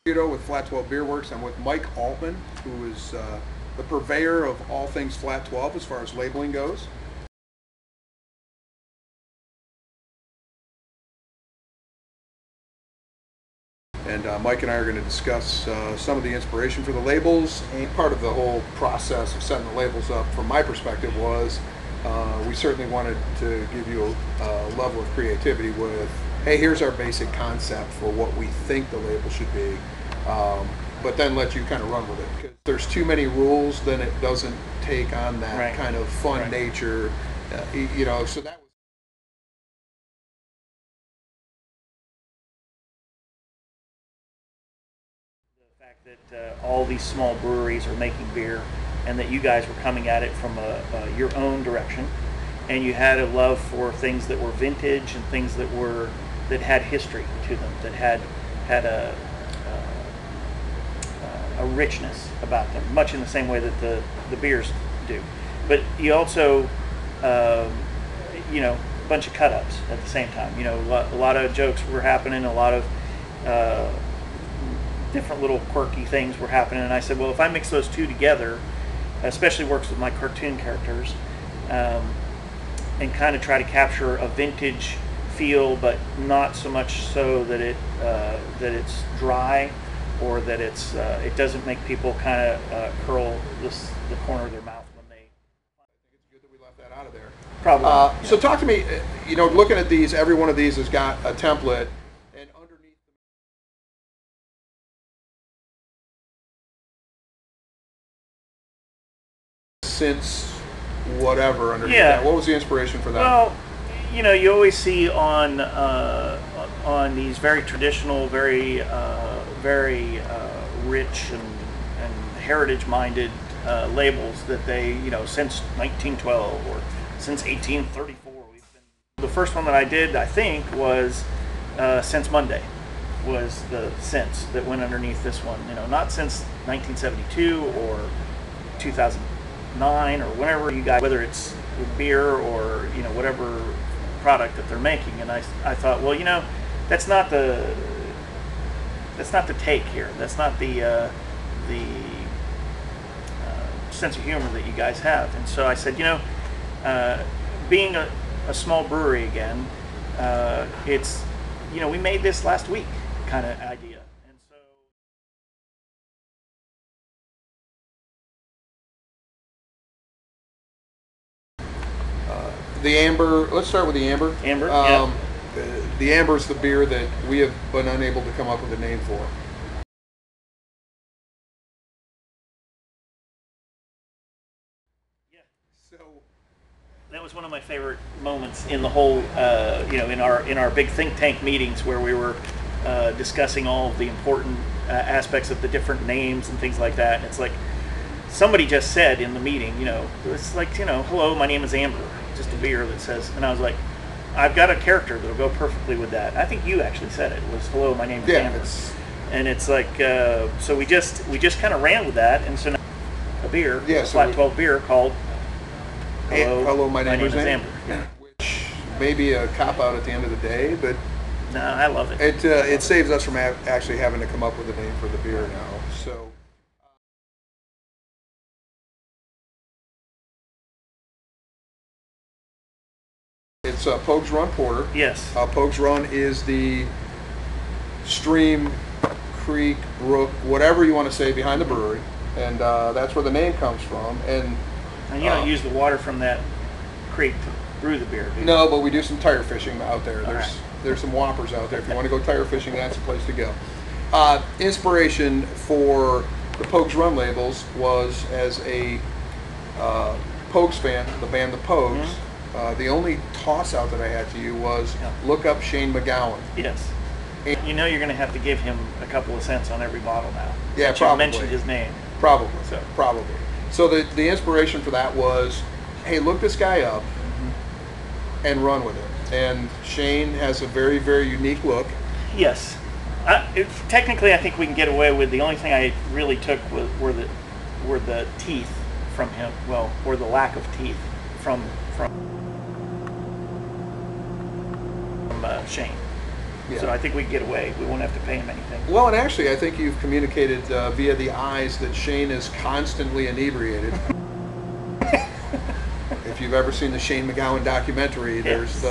With Flat 12 Beer Works. I'm with Mike Altman, who is the purveyor of all things Flat 12 as far as labeling goes. And Mike and I are going to discuss some of the inspiration for the labels. And part of the whole process of setting the labels up, from my perspective, was we certainly wanted to give you a level of creativity with, hey, here's our basic concept for what we think the label should be. But then let you kind of run with it. Because there's too many rules, then it doesn't take on that kind of fun nature, you know. So that was the fact that all these small breweries are making beer, and that you guys were coming at it from your own direction, and you had a love for things that were vintage and things that had history to them, that had a richness about them, much in the same way that the beers do. But you also, you know, a bunch of cut-ups at the same time. You know, a lot of jokes were happening, a lot of different little quirky things were happening, and I said, well, if I mix those two together, especially works with my cartoon characters, and kind of try to capture a vintage feel, but not so much so that that it's dry, or that it doesn't make people kind of curl the corner of their mouth when they. I think it's good that we left that out of there. Probably. So talk to me. You know, looking at these, every one of these has got a template, and underneath since whatever underneath that. What was the inspiration for that? Well, you know, you always see on these very traditional, very rich and heritage-minded labels that they, you know, since 1912 or since 1834. The first one that I did, I think, was since Monday, was the since that went underneath this one. You know, not since 1972 or 2009 or whenever you guys, whether it's beer or, you know, whatever product that they're making. And I thought, well, you know, that's not the take here. That's not the sense of humor that you guys have. And so I said, you know, being a small brewery again, it's, you know, we made this last week kind of idea. And so the amber. Let's start with the amber. Amber. Yeah. The amber is the beer that we have been unable to come up with a name for. Yeah. So that was one of my favorite moments in the whole, you know, in our big think tank meetings where we were discussing all of the important aspects of the different names and things like that. And it's like somebody just said in the meeting, you know, it's like, you know, hello, my name is Amber. Just a beer that says, and I was like, I've got a character that'll go perfectly with that. I think you actually said it was, hello, my name is Amber. And it's like, so we just kind of ran with that, and so now a beer, a Flat 12 beer called Hello, my name is Amber. Yeah. Which may be a cop out at the end of the day, but no, I love it. It saves us from actually having to come up with a name for the beer now. So. It's Pogues Run Porter. Yes. Pogues Run is the stream, creek, brook, whatever you want to say, behind the brewery, and that's where the name comes from. And you don't use the water from that creek to brew the beer, do you? No, but we do some tire fishing out there. There's some whoppers out there. If you want to go tire fishing, that's the place to go. Inspiration for the Pogues Run labels was, as a Pogues fan, the band The Pogues. Mm-hmm. The only toss-out that I had to you was look up Shane McGowan. Yes. You know you're going to have to give him a couple of cents on every bottle now. Yeah, probably. You mentioned his name. Probably. So the inspiration for that was, hey, look this guy up and run with it. And Shane has a very, very unique look. Yes. Technically, I think we can get away with, the only thing I really took were the teeth from him. Well, or the lack of teeth from Shane. Yeah. So I think we can get away. We won't have to pay him anything. Well, and actually, I think you've communicated via the eyes that Shane is constantly inebriated. If you've ever seen the Shane McGowan documentary, Yes.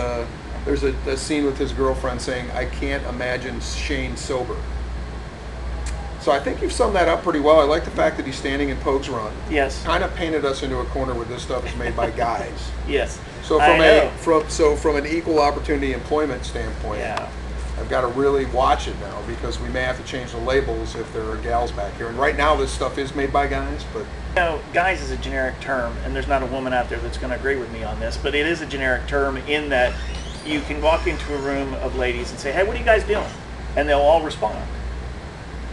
there's a scene with his girlfriend saying, "I can't imagine Shane sober." So I think you've summed that up pretty well. I like the fact that he's standing in Pogue's Run. Yes. Kind of painted us into a corner where this stuff is made by guys. Yes. So I know. from an equal opportunity employment standpoint, Yeah. I've got to really watch it now because we may have to change the labels if there are gals back here. And right now this stuff is made by guys, but You know, guys is a generic term, and there's not a woman out there that's going to agree with me on this, but it is a generic term in that you can walk into a room of ladies and say, "Hey, what are you guys doing?" And they'll all respond.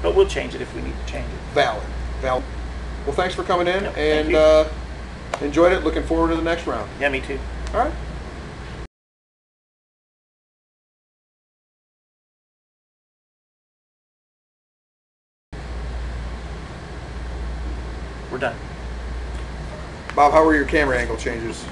But we'll change it if we need to change it. valid. Well, thanks for coming in, Yep, thank and you. enjoyed it. Looking forward to the next round. Yeah, me too. All right. We're done. Bob, how were your camera angle changes?